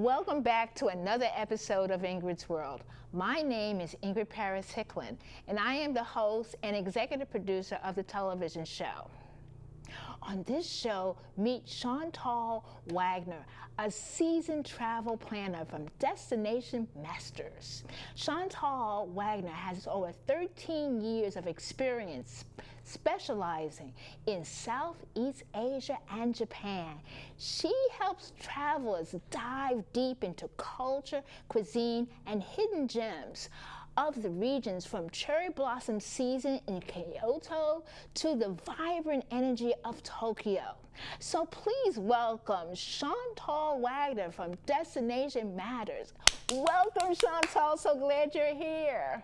Welcome back to another episode of Ingrid's World. My name is Ingrid Paris Hicklin, and I am the host and executive producer of the television show. On this show, meet Chantal Wagner, a seasoned travel planner from Destination Masters. Chantal Wagner has over 13 years of experience specializing in Southeast Asia and Japan. She helps travelers dive deep into culture, cuisine, and hidden gems of the regions, from cherry blossom season in Kyoto to the vibrant energy of Tokyo. So please welcome Chantal Wagner from Destination Matters. Welcome, Chantal. So glad you're here.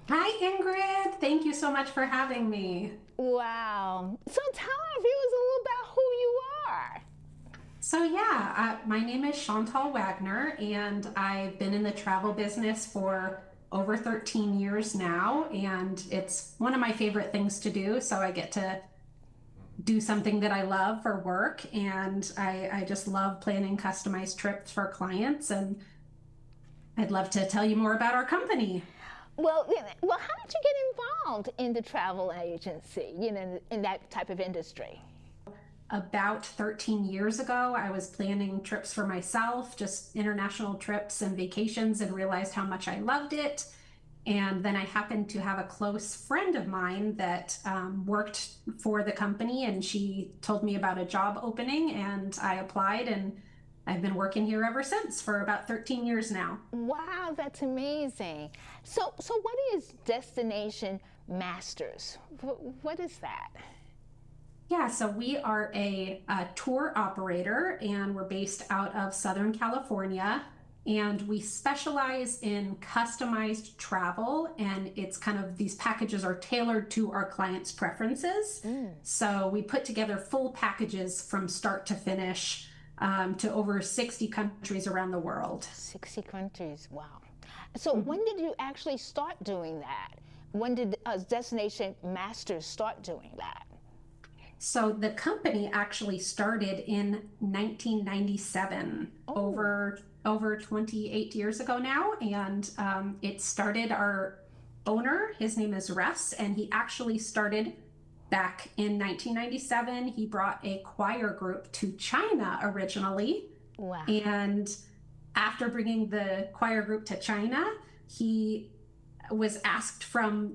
Hi, Ingrid. Thank you so much for having me. Wow. So tell our viewers a little about who you are. My name is Chantal Wagner, and I've been in the travel business for over 13 years now, and it's one of my favorite things to do. So I get to do something that I love for work, and I just love planning customized trips for clients, and I'd love to tell you more about our company. Well, how did you get involved in the travel agency, in that type of industry? About 13 years ago, I was planning trips for myself, just international trips and vacations, and realized how much I loved it. And then I happened to have a close friend of mine that worked for the company, and she told me about a job opening, and I applied, and I've been working here ever since for about 13 years now. Wow, that's amazing. So what is Destination Masters? What is that? Yeah, so we are a tour operator, and we're based out of Southern California, and we specialize in customized travel, and it's kind of, these packages are tailored to our clients' preferences. So we put together full packages from start to finish to over 60 countries around the world. 60 countries, wow. So when did you actually start doing that? When did Destination Masters start doing that? So the company actually started in 1997, over 28 years ago now. And it started, our owner, his name is Russ, and he actually started back in 1997. He brought a choir group to China originally. Wow. And after bringing the choir group to China, he was asked from,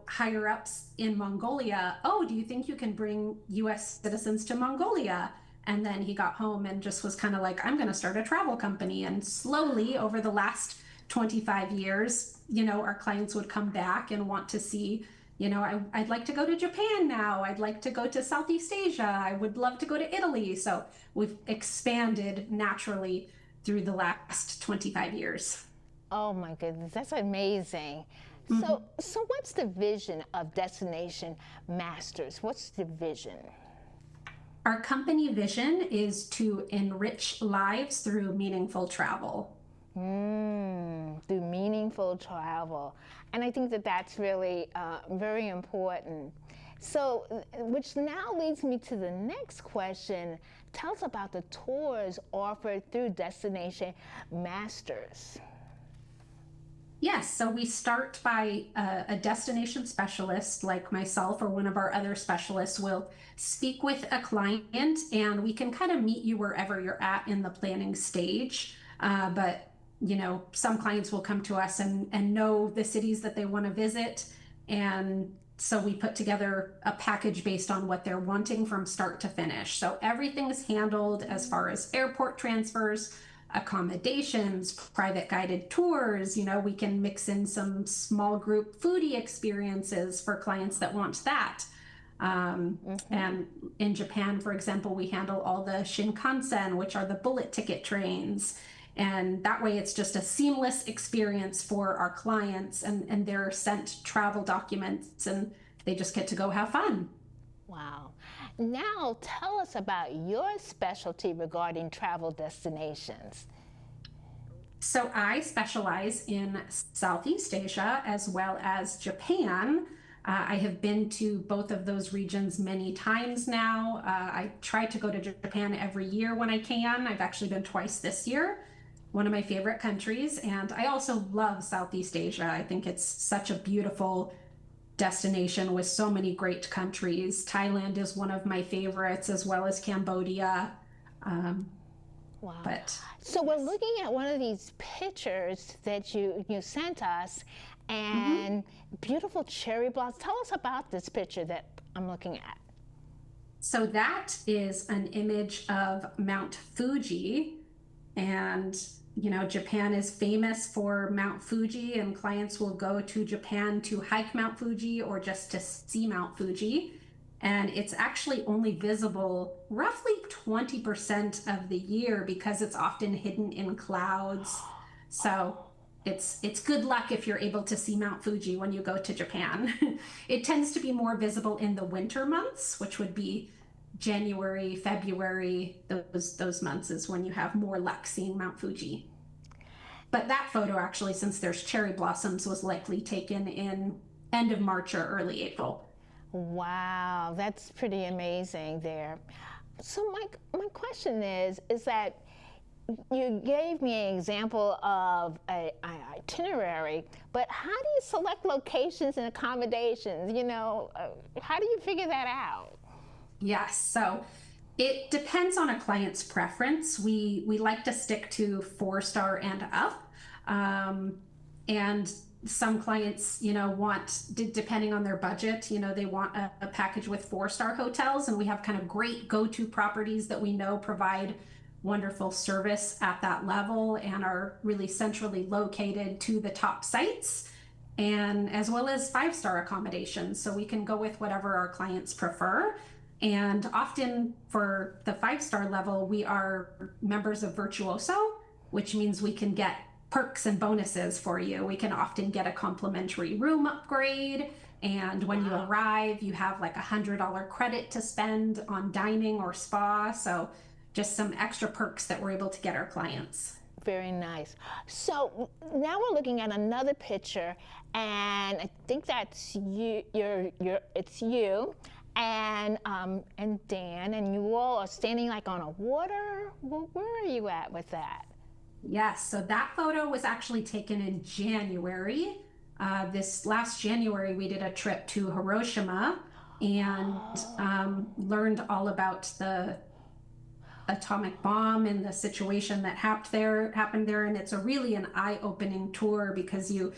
higher ups in Mongolia, oh, do you think you can bring US citizens to Mongolia? And then he got home and just was kind of like, I'm going to start a travel company. And slowly over the last 25 years, our clients would come back and want to see, I'd like to go to Japan now. I'd like to go to Southeast Asia. I would love to go to Italy. So we've expanded naturally through the last 25 years. Oh my goodness, that's amazing. So what's the vision of Destination Masters? What's the vision? Our company vision is to enrich lives through meaningful travel. Through meaningful travel. And I think that that's really very important. So, which now leads me to the next question. Tell us about the tours offered through Destination Masters. Yes, so we start by a destination specialist like myself, or one of our other specialists will speak with a client, and we can kind of meet you wherever you're at in the planning stage. But some clients will come to us and know the cities that they want to visit. And so we put together a package based on what they're wanting from start to finish. So everything's handled as far as airport transfers, accommodations, private guided tours. We can mix in some small group foodie experiences for clients that want that. And in Japan, for example, we handle all the Shinkansen, which are the bullet ticket trains. And that way it's just a seamless experience for our clients, and they're sent travel documents and they just get to go have fun. Wow. Now tell us about your specialty regarding travel destinations. So I specialize in Southeast Asia as well as Japan. I have been to both of those regions many times now. I try to go to Japan every year when I can. I've actually been twice this year. one of my favorite countries. And I also love Southeast Asia. I think it's such a beautiful destination with so many great countries. Thailand is one of my favorites, as well as Cambodia. Um, Wow. but So we're yes. looking at one of these pictures that you sent us, Mhm. and beautiful cherry blossoms. Tell us about this picture that I'm looking at. So that is an image of Mount Fuji. And, Japan is famous for Mount Fuji, and clients will go to Japan to hike Mount Fuji or just to see Mount Fuji. And it's actually only visible roughly 20% of the year because it's often hidden in clouds. So it's good luck if you're able to see Mount Fuji when you go to Japan. It tends to be more visible in the winter months, which would be January, February, those months is when you have more luck seeing Mount Fuji. But that photo actually, since there's cherry blossoms, was likely taken in end of March or early April. Wow, that's pretty amazing there. So my question is that you gave me an example of an itinerary, but how do you select locations and accommodations? How do you figure that out? Yes, so it depends on a client's preference. We like to stick to 4-star and up. Um, and some clients, want, depending on their budget, they want a package with 4-star hotels. And we have kind of great go-to properties that we know provide wonderful service at that level and are really centrally located to the top sites, and as well as 5-star accommodations. So we can go with whatever our clients prefer. And often for the 5-star level, we are members of Virtuoso, which means we can get perks and bonuses for you. We can often get a complimentary room upgrade. And when you arrive, you have like $100 credit to spend on dining or spa. So just some extra perks that we're able to get our clients. Very nice. So now we're looking at another picture, and I think that's you. It's you, and Dan, and you all are standing like on a water. Well, where are you at with that? Yes, so that photo was actually taken in January. This last January, we did a trip to Hiroshima and learned all about the atomic bomb and the situation that happened there. And it's really an eye-opening tour because you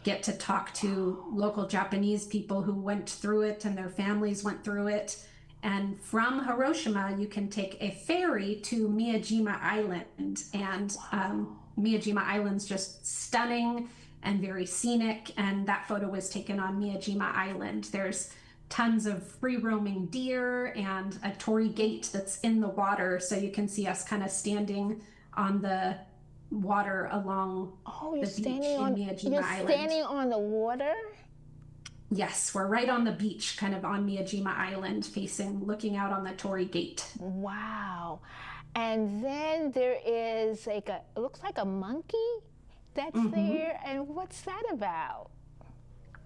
get to talk to local Japanese people who went through it and their families went through it. And from Hiroshima, you can take a ferry to Miyajima Island. And Miyajima Island's just stunning and very scenic. And that photo was taken on Miyajima Island. There's tons of free roaming deer and a torii gate that's in the water. So you can see us kind of standing on the water along the beach in Miyajima Island. You're standing on the water? Yes, we're right on the beach, kind of on Miyajima Island, looking out on the torii gate. Wow. And then there is it looks like a monkey that's there. And what's that about?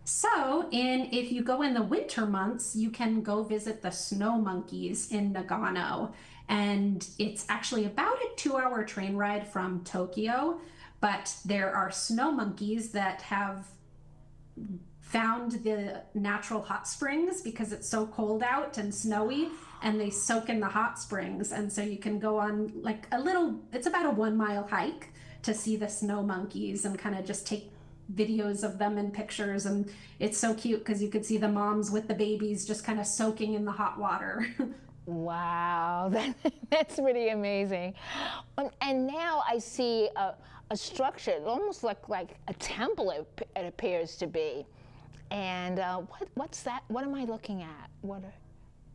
So, if you go in the winter months, you can go visit the snow monkeys in Nagano. And it's actually about a 2-hour train ride from Tokyo. But there are snow monkeys that have found the natural hot springs because it's so cold out and snowy, and they soak in the hot springs. And so you can go on like it's about a 1-mile hike to see the snow monkeys and kind of just take videos of them and pictures. And it's so cute because you could see the moms with the babies just kind of soaking in the hot water. Wow, that's really amazing. And now I see a structure, almost like a temple, it appears to be. And what's that? What am I looking at?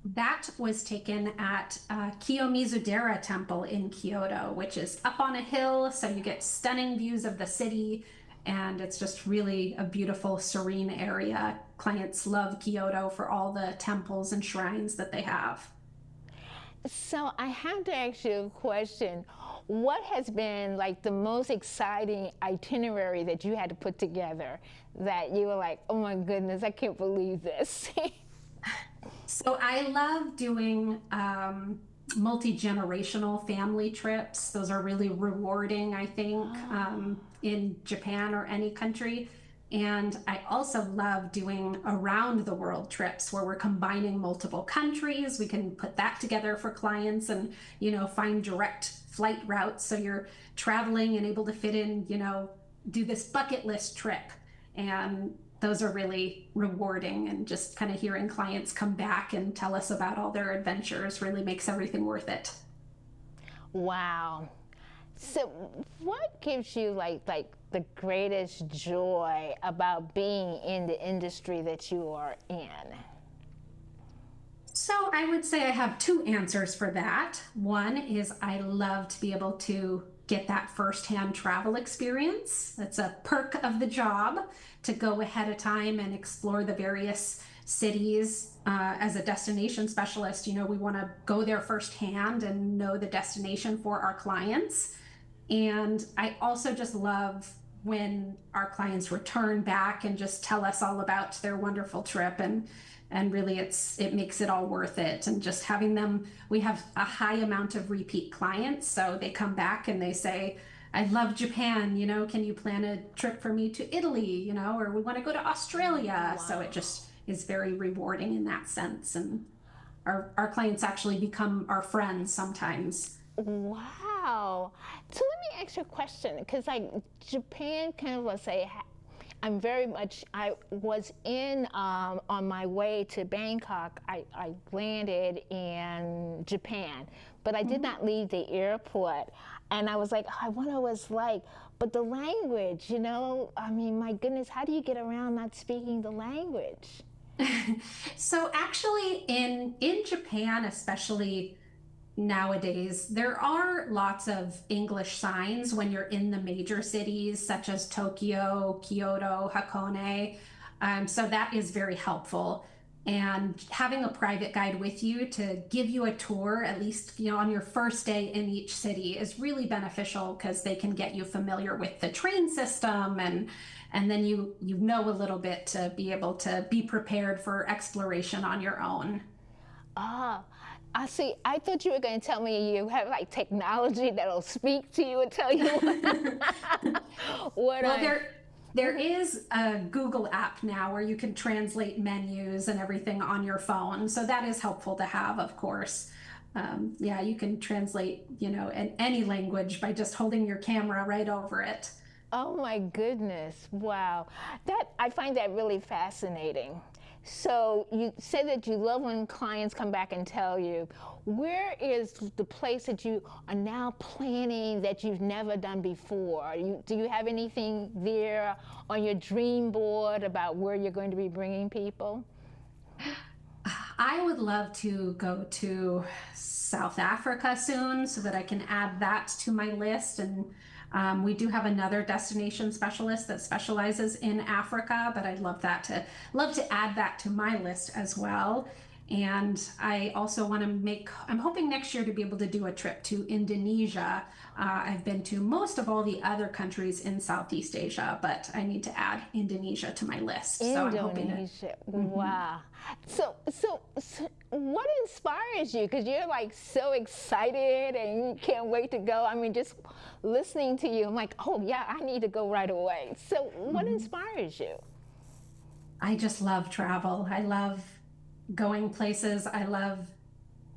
That was taken at Kiyomizu-dera Temple in Kyoto, which is up on a hill, so you get stunning views of the city, and it's just really a beautiful, serene area. Clients love Kyoto for all the temples and shrines that they have. So I have to ask you a question. What has been like the most exciting itinerary that you had to put together that you were like, oh my goodness, I can't believe this? So I love doing multi-generational family trips. Those are really rewarding, I think, Oh, in Japan or any country. And I also love doing around the world trips where we're combining multiple countries. We can put that together for clients and, find direct flight routes. So you're traveling and able to fit in, do this bucket list trip. And those are really rewarding, and just kind of hearing clients come back and tell us about all their adventures really makes everything worth it. wow. So, what gives you like the greatest joy about being in the industry that you are in? So I would say I have two answers for that. One is I love to be able to get that firsthand travel experience. That's a perk of the job, to go ahead of time and explore the various cities. As a destination specialist, we want to go there firsthand and know the destination for our clients. And I also just love when our clients return back and just tell us all about their wonderful trip, and really it makes it all worth it. And just having them, we have a high amount of repeat clients, so they come back and they say, I love Japan, can you plan a trip for me to Italy, or we want to go to Australia. So Wow. it just is very rewarding in that sense. And our clients actually become our friends sometimes. Wow. So let me ask you a question, because like Japan kind of was a I'm very much. I was in on my way to Bangkok. I landed in Japan, but I did Mhm. not leave the airport. And I was like, oh, I wonder what it's like. But the language, I mean, my goodness, how do you get around not speaking the language? So actually in Japan, especially nowadays, there are lots of English signs when you're in the major cities such as Tokyo, Kyoto, Hakone. So that is very helpful. And having a private guide with you to give you a tour, at least on your first day in each city, is really beneficial, because they can get you familiar with the train system, and then you know a little bit to be able to be prepared for exploration on your own. Ah, I see. I thought you were going to tell me you have like technology that'll speak to you and tell you what Well, I'm. there is a Google app now where you can translate menus and everything on your phone, so that is helpful to have, of course. Yeah, you can translate, in any language by just holding your camera right over it. Oh my goodness. Wow. That I find that really fascinating. So you said that you love when clients come back and tell you, where is the place that you are now planning that you've never done before? Do you have anything there on your dream board about where you're going to be bringing people? I would love to go to South Africa soon so that I can add that to my list. And we do have another destination specialist that specializes in Africa, but I'd love to add that to my list as well. And I also want to I'm hoping next year to be able to do a trip to Indonesia. I've been to most of all the other countries in Southeast Asia, but I need to add Indonesia to my list. So I'm hoping to. Indonesia. Mhm. Wow. So what inspires you? Because you're like so excited and you can't wait to go. I mean, just listening to you, I'm like, oh yeah, I need to go right away. So what Mhm. inspires you? I just love travel. I love going places. I love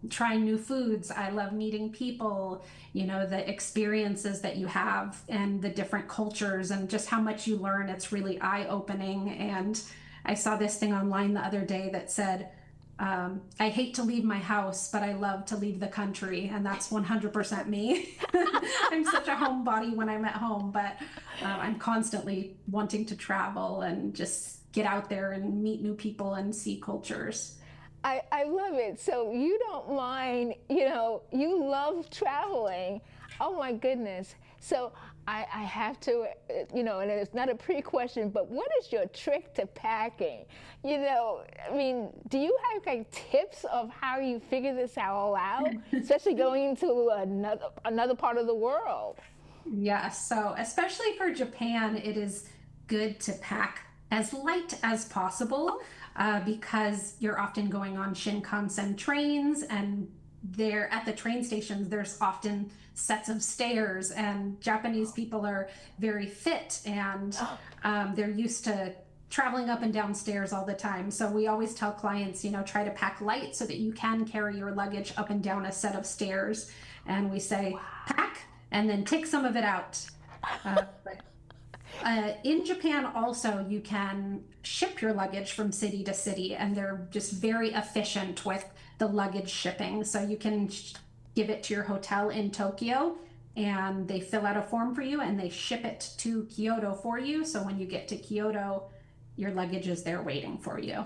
trying new foods. I love meeting people, the experiences that you have and the different cultures and just how much you learn. It's really eye opening. And I saw this thing online the other day that said, I hate to leave my house, but I love to leave the country. And that's 100% me. I'm such a homebody when I'm at home, but I'm constantly wanting to travel and just get out there and meet new people and see cultures. I love it. So you don't mind, you love traveling. Oh my goodness. So I have to, and it's not a pre question, but what is your trick to packing? I mean, do you have like tips of how you figure this all out, especially going to another part of the world? Yes, so especially for Japan, it is good to pack as light as possible, Oh, because you're often going on Shinkansen trains, and there at the train stations, there's often sets of stairs, and Japanese people are very fit, and they're used to traveling up and down stairs all the time. So we always tell clients, try to pack light so that you can carry your luggage up and down a set of stairs. And we say, pack and then take some of it out. In Japan also, you can ship your luggage from city to city, and they're just very efficient with the luggage shipping. So you can give it to your hotel in Tokyo, and they fill out a form for you and they ship it to Kyoto for you. So when you get to Kyoto, your luggage is there waiting for you.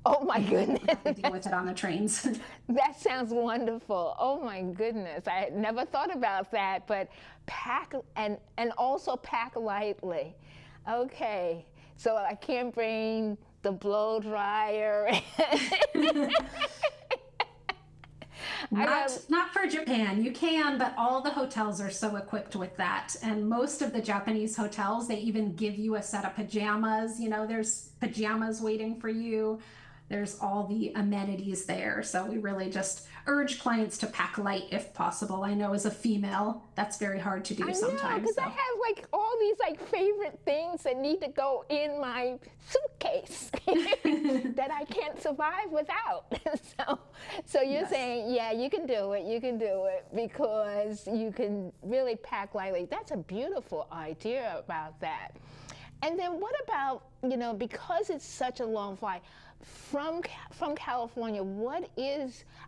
Oh my goodness. You have to deal with it on the trains. That sounds wonderful. Oh my goodness. I had never thought about that, but pack and also pack lightly. Okay. So I can't bring the blow dryer. Not for Japan. You can, but all the hotels are so equipped with that. And most of the Japanese hotels, they even give you a set of pajamas. There's pajamas waiting for you. There's all the amenities there. So we really just urge clients to pack light if possible. I know as a female, that's very hard to do sometimes. Because I have all these favorite things that need to go in my suitcase that I can't survive without. So you're saying, yeah, you can do it because you can really pack lightly. That's a beautiful idea about that. And then what about, because it's such a long flight, from California,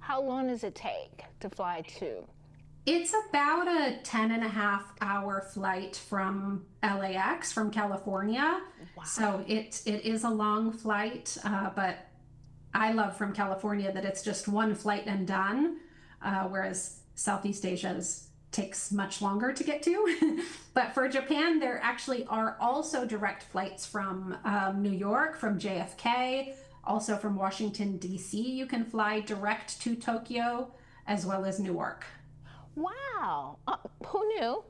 how long does it take to fly to? It's about a 10.5-hour flight from LAX, from California. Wow. So it is a long flight, but I love from California that it's just one flight and done, whereas Southeast Asia takes much longer to get to. But for Japan, there actually are also direct flights from New York, from JFK, also from Washington, D.C. You can fly direct to Tokyo as well as Newark. Wow, who knew?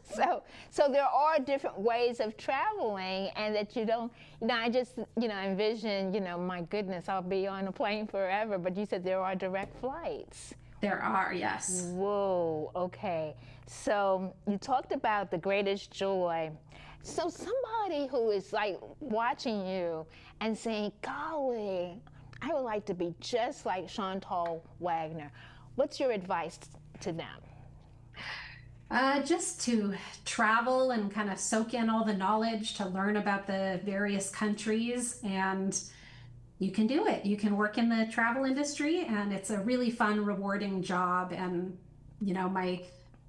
So there are different ways of traveling, and that you don't, I just, envision, my goodness, I'll be on a plane forever, but you said there are direct flights. There are, yes. Whoa, okay. So you talked about the greatest joy. So somebody who is watching you and saying, golly, I would like to be just like Chantal Wagner. What's your advice to them? Just to travel and kind of soak in all the knowledge, to learn about the various countries, and you can do it. You can work in the travel industry, and it's a really fun, rewarding job. And,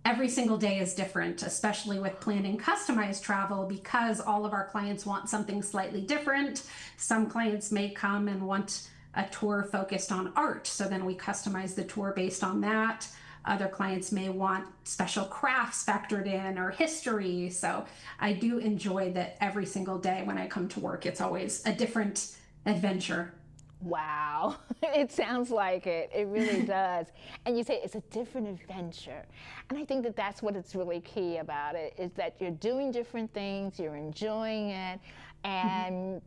every single day is different, especially with planning customized travel, because all of our clients want something slightly different. Some clients may come and want a tour focused on art, so then we customize the tour based on that. Other clients may want special crafts factored in, or history. So I do enjoy that every single day when I come to work, it's always a different adventure. Wow, it sounds like it. It really does. And you say it's a different adventure. And I think that that's what it's really key about it, is that you're doing different things, you're enjoying it. And,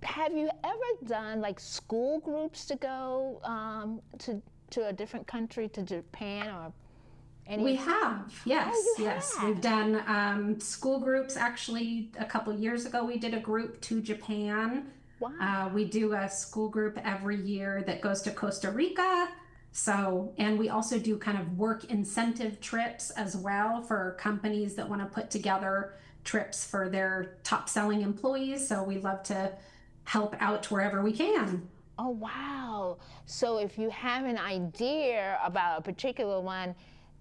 have you ever done school groups to go to a different country, to Japan or any? We have, yes, yes. Have? We've done school groups. Actually, a couple years ago, we did a group to Japan. Wow. We do a school group every year that goes to Costa Rica. And we also do kind of work incentive trips as well for companies that want to put together trips for their top selling employees. So we love to help out wherever we can. Oh, wow. So if you have an idea about a particular one,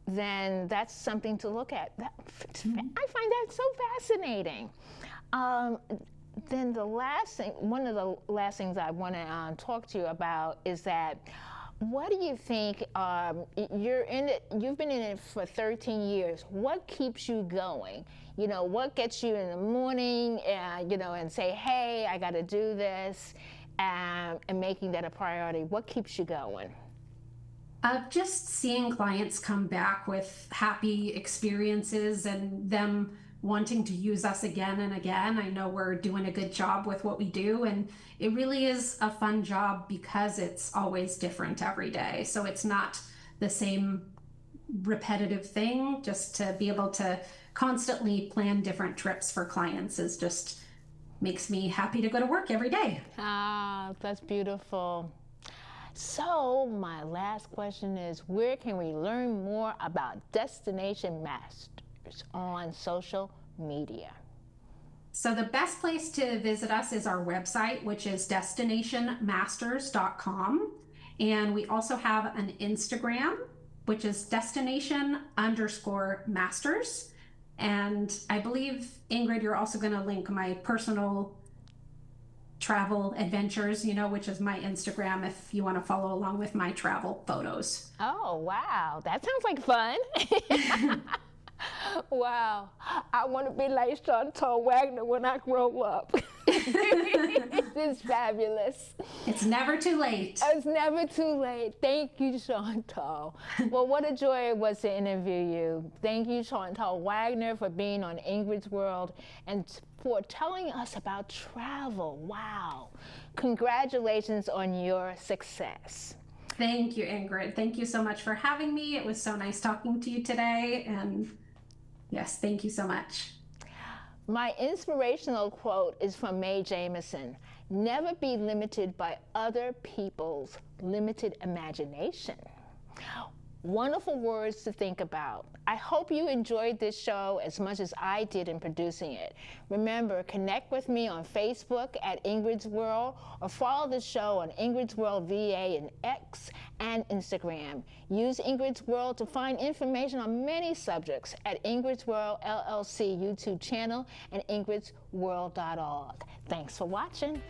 then that's something to look at. I find that so fascinating. Then one of the last things I want to talk to you about is that, what do you think, you've been in it for 13 years. What keeps you going? What gets you in the morning, and say, hey, I got to do this, and making that a priority? What keeps you going? Just seeing clients come back with happy experiences, and them wanting to use us again and again. I know we're doing a good job with what we do, and it really is a fun job because it's always different every day. So it's not the same repetitive thing. Just to be able to constantly plan different trips for clients is just makes me happy to go to work every day. Ah, that's beautiful. So my last question is, where can we learn more about Destination Masters on social media? So the best place to visit us is our website, which is destinationmasters.com. And we also have an Instagram, which is destination_masters. And I believe, Ingrid, you're also going to link my personal travel adventures, which is my Instagram, if you want to follow along with my travel photos. Oh, wow. That sounds like fun. Wow. I want to be like Chantal Wagner when I grow up. This is fabulous. It's never too late. It's never too late. Thank you, Chantal. Well, what a joy it was to interview you. Thank you, Chantal Wagner, for being on Ingrid's World and for telling us about travel. Wow. Congratulations on your success. Thank you, Ingrid. Thank you so much for having me. It was so nice talking to you today. And yes, thank you so much. My inspirational quote is from Mae Jemison. Never be limited by other people's limited imagination. Wonderful words to think about. I hope you enjoyed this show as much as I did in producing it. Remember, connect with me on Facebook at Ingrid's World, or follow the show on Ingrid's World VA and X and Instagram. Use Ingrid's World to find information on many subjects at Ingrid's World LLC YouTube channel and ingridsworld.org. Thanks for watching.